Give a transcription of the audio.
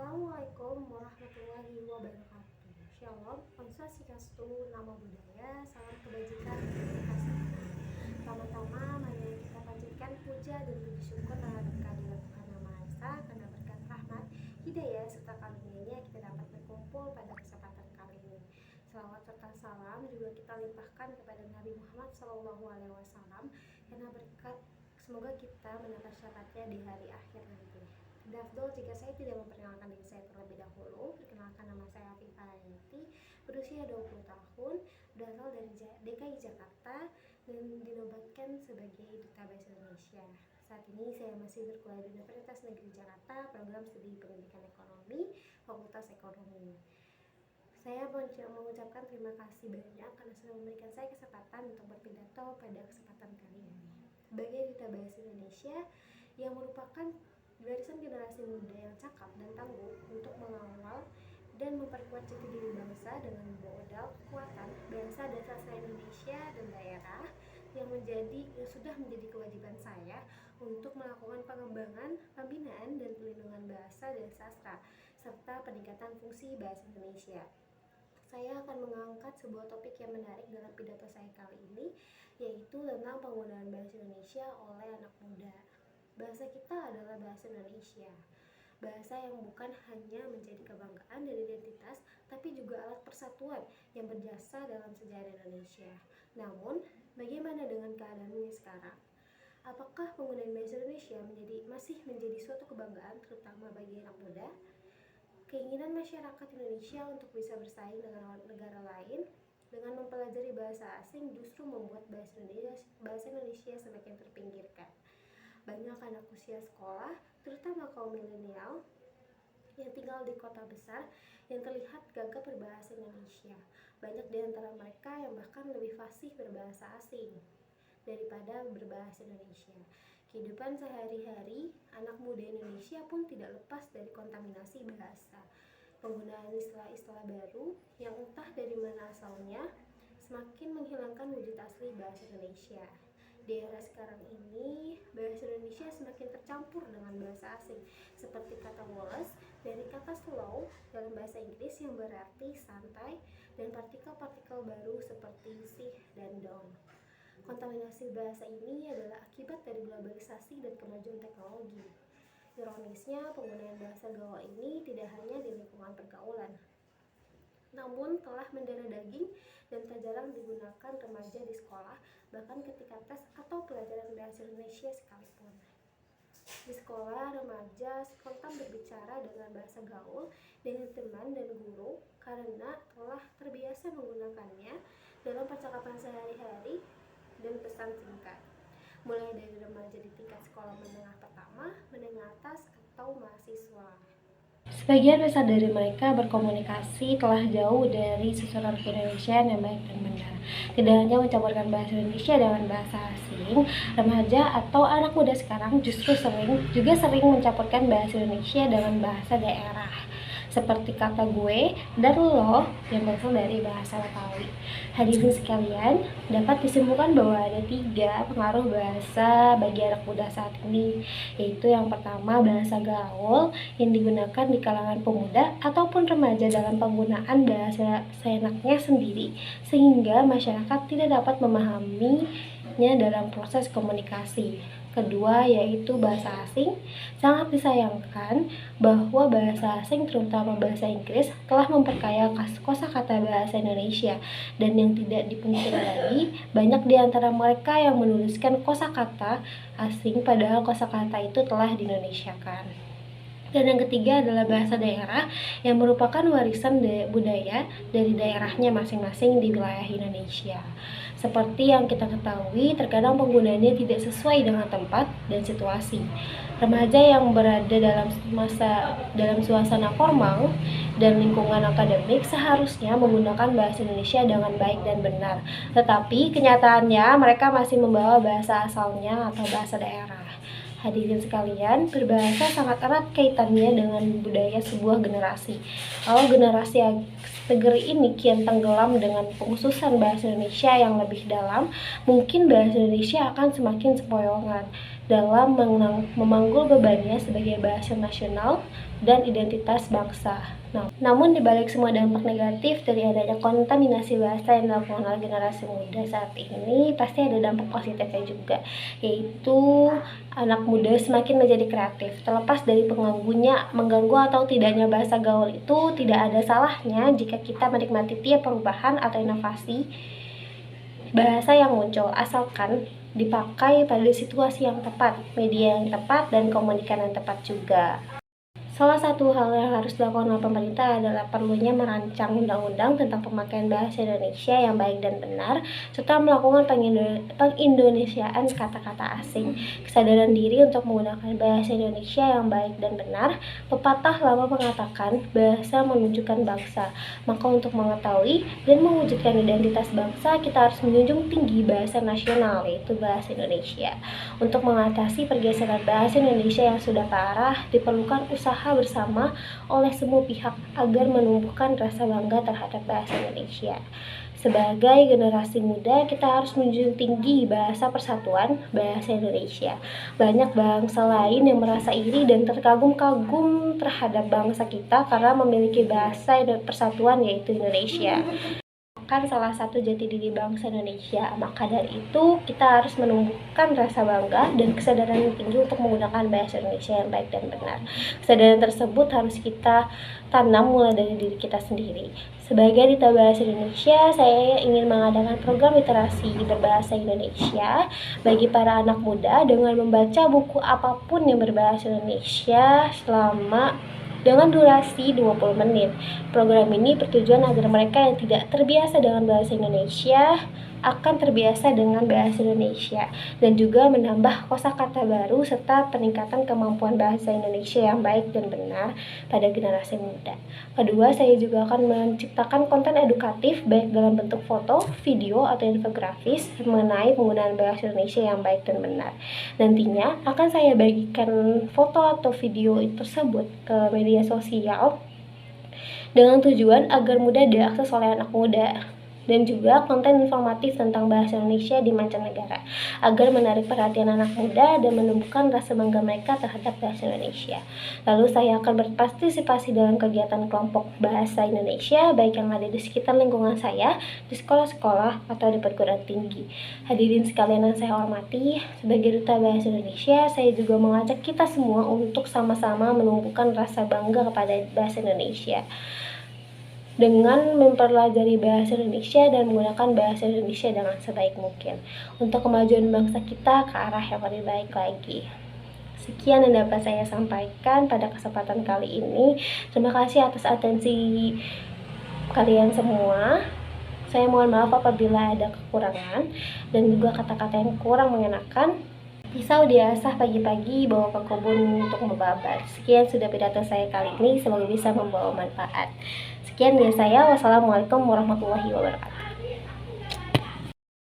Assalamualaikum warahmatullahi wabarakatuh. Shalom, Om Swastiastu, Namo Buddhaya, salam kebajikan, terima kasih. Pertama-tama, mari kita panjatkan puja dan puji syukur terhadap kehadirat Tuhan Yang Maha Esa, karena berkat rahmat, hidayah serta karunia-Nya kita dapat berkumpul pada kesempatan kali ini. Salawat serta salam juga kita limpahkan kepada Nabi Muhammad SAW, karena berkat semoga kita mendapat syafaatnya di hari akhir nanti. Afdol jika saya tidak memperkenalkan diri saya terlebih dahulu. Perkenalkan, nama saya Afifah Ainti, berusia 20 tahun, berasal dari DKI Jakarta dan dinobatkan sebagai Duta Bahasa Indonesia. Saat ini saya masih berkuliah di Universitas Negeri Jakarta, program studi pendidikan ekonomi, Fakultas Ekonomi. Saya mengucapkan terima kasih banyak karena sudah memberikan saya kesempatan untuk berpidato pada kesempatan kali ini. Sebagai Duta Bahasa Indonesia yang merupakan barisan generasi muda yang cakap dan tangguh untuk mengawal dan memperkuat jati diri bangsa dengan modal kekuatan bahasa dan sastra Indonesia dan daerah yang sudah menjadi kewajiban saya untuk melakukan pengembangan, pembinaan dan pelindungan bahasa dan sastra serta peningkatan fungsi bahasa Indonesia. Saya akan mengangkat sebuah topik yang menarik dalam pidato saya kali ini, yaitu tentang penggunaan bahasa Indonesia oleh anak muda. Bahasa kita adalah bahasa Indonesia, bahasa yang bukan hanya menjadi kebanggaan dan identitas, tapi juga alat persatuan yang berjasa dalam sejarah Indonesia. Namun, bagaimana dengan keadaannya sekarang? Apakah penggunaan bahasa Indonesia masih menjadi suatu kebanggaan, terutama bagi anak muda? Keinginan masyarakat Indonesia untuk bisa bersaing dengan negara lain dengan mempelajari bahasa asing justru membuat bahasa Indonesia semakin terpinggirkan. Banyak anak usia sekolah, terutama kaum milenial yang tinggal di kota besar yang terlihat gagap berbahasa Indonesia. Banyak di antara mereka yang bahkan lebih fasih berbahasa asing daripada berbahasa Indonesia. Kehidupan sehari-hari anak muda Indonesia pun tidak lepas dari kontaminasi bahasa. Penggunaan istilah-istilah baru yang entah dari mana asalnya semakin menghilangkan wujud asli bahasa Indonesia. Di era sekarang ini, bahasa Indonesia semakin tercampur dengan bahasa asing, seperti kata woles dari kata slow dalam bahasa Inggris yang berarti santai, dan partikel-partikel baru seperti sih dan dong. Kontaminasi bahasa ini adalah akibat dari globalisasi dan kemajuan teknologi. Ironisnya, penggunaan bahasa gaul ini tidak hanya di lingkungan pergaulan, namun telah mendarah daging dan tak jarang digunakan remaja di sekolah, bahkan ketika tes atau pelajaran bahasa Indonesia sekalipun. Di sekolah, remaja spontan berbicara dengan bahasa gaul dengan teman dan guru karena telah terbiasa menggunakannya dalam percakapan sehari-hari dan pesan singkat. Mulai dari remaja di tingkat sekolah menengah pertama, menengah atas, atau mahasiswa. Sebagian besar dari mereka berkomunikasi telah jauh dari susunan Indonesia yang baik dan benar. Tidak hanya mencampurkan bahasa Indonesia dengan bahasa asing, remaja atau anak muda sekarang justru juga sering mencampurkan bahasa Indonesia dengan bahasa daerah, seperti kata gue dan lo yang berasal dari bahasa Betawi. Hadirin sekalian, dapat disimpulkan bahwa ada 3 pengaruh bahasa bagi anak muda saat ini, yaitu yang pertama bahasa gaul yang digunakan di kalangan pemuda ataupun remaja dalam penggunaan bahasa seenaknya sendiri, sehingga masyarakat tidak dapat memahaminya dalam proses komunikasi. Kedua, yaitu bahasa asing. Sangat disayangkan bahwa bahasa asing, terutama bahasa Inggris, telah memperkaya kosakata bahasa Indonesia, dan yang tidak dipungkiri lagi, banyak di antara mereka yang menuliskan kosakata asing padahal kosakata itu telah diindonesiakan. Dan yang ketiga adalah bahasa daerah yang merupakan warisan budaya dari daerahnya masing-masing di wilayah Indonesia. Seperti yang kita ketahui, terkadang penggunaannya tidak sesuai dengan tempat dan situasi. Remaja yang berada dalam suasana formal dan lingkungan akademik seharusnya menggunakan bahasa Indonesia dengan baik dan benar. Tetapi kenyataannya mereka masih membawa bahasa asalnya atau bahasa daerah. Hadirin sekalian, berbahasa sangat erat kaitannya dengan budaya sebuah generasi. Kalau generasi seger ini kian tenggelam dengan pengkhususan bahasa Indonesia yang lebih dalam, mungkin bahasa Indonesia akan semakin sempoyongan. dalam memanggul bebannya sebagai bahasa nasional dan identitas bangsa. Namun dibalik semua dampak negatif dari adanya kontaminasi bahasa yang dilakukan oleh generasi muda saat ini, pasti ada dampak positifnya juga, yaitu anak muda semakin menjadi kreatif. Terlepas dari mengganggu atau tidaknya bahasa gaul itu, tidak ada salahnya jika kita menikmati tiap perubahan atau inovasi bahasa yang muncul, asalkan dipakai pada situasi yang tepat, media yang tepat, dan komunikasi yang tepat juga. Salah satu hal yang harus dilakukan oleh pemerintah adalah perlunya merancang undang-undang tentang pemakaian bahasa Indonesia yang baik dan benar, serta melakukan pengindonesiaan kata-kata asing. Kesadaran diri untuk menggunakan bahasa Indonesia yang baik dan benar. Pepatah lama mengatakan, bahasa menunjukkan bangsa. Maka untuk mengetahui dan mewujudkan identitas bangsa, kita harus menjunjung tinggi bahasa nasional, yaitu bahasa Indonesia. Untuk mengatasi pergeseran bahasa Indonesia yang sudah parah, diperlukan usaha bersama oleh semua pihak agar menumbuhkan rasa bangga terhadap bahasa Indonesia. Sebagai generasi muda, kita harus menjunjung tinggi bahasa persatuan, bahasa Indonesia. Banyak bangsa lain yang merasa iri dan terkagum-kagum terhadap bangsa kita karena memiliki bahasa persatuan, yaitu Indonesia. Kan salah satu jati diri bangsa Indonesia. Maka dari itu kita harus menumbuhkan rasa bangga dan kesadaran yang tinggi untuk menggunakan bahasa Indonesia yang baik dan benar. Kesadaran tersebut harus kita tanam mulai dari diri kita sendiri. Sebagai Duta Bahasa Indonesia, saya ingin mengadakan program literasi berbahasa Indonesia bagi para anak muda dengan membaca buku apapun yang berbahasa Indonesia dengan durasi 20 menit. Program ini bertujuan agar mereka yang tidak terbiasa dengan bahasa Indonesia akan terbiasa dengan bahasa Indonesia, dan juga menambah kosakata baru serta peningkatan kemampuan bahasa Indonesia yang baik dan benar pada generasi muda. Kedua, saya juga akan menciptakan konten edukatif baik dalam bentuk foto, video, atau infografis mengenai penggunaan bahasa Indonesia yang baik dan benar. Nantinya akan saya bagikan foto atau video tersebut ke media sosial dengan tujuan agar mudah diakses oleh anak muda, dan juga konten informatif tentang bahasa Indonesia di mancanegara agar menarik perhatian anak muda dan menumbuhkan rasa bangga mereka terhadap bahasa Indonesia. Lalu saya akan berpartisipasi dalam kegiatan kelompok bahasa Indonesia baik yang ada di sekitar lingkungan saya, di sekolah-sekolah, atau di perguruan tinggi. Hadirin sekalian yang saya hormati, sebagai Duta Bahasa Indonesia, saya juga mengajak kita semua untuk sama-sama menumbuhkan rasa bangga kepada bahasa Indonesia dengan mempelajari bahasa Indonesia dan menggunakan bahasa Indonesia dengan sebaik mungkin untuk kemajuan bangsa kita ke arah yang lebih baik lagi. Sekian yang dapat saya sampaikan pada kesempatan kali ini. Terima kasih atas atensi kalian semua. Saya mohon maaf apabila ada kekurangan dan juga kata-kata yang kurang mengenakan. Pisau diasah pagi-pagi, bawa ke kebun untuk membabat. Sekian sudah pidato saya kali ini, semoga bisa membawa manfaat. Sekian dari saya, wassalamualaikum warahmatullahi wabarakatuh.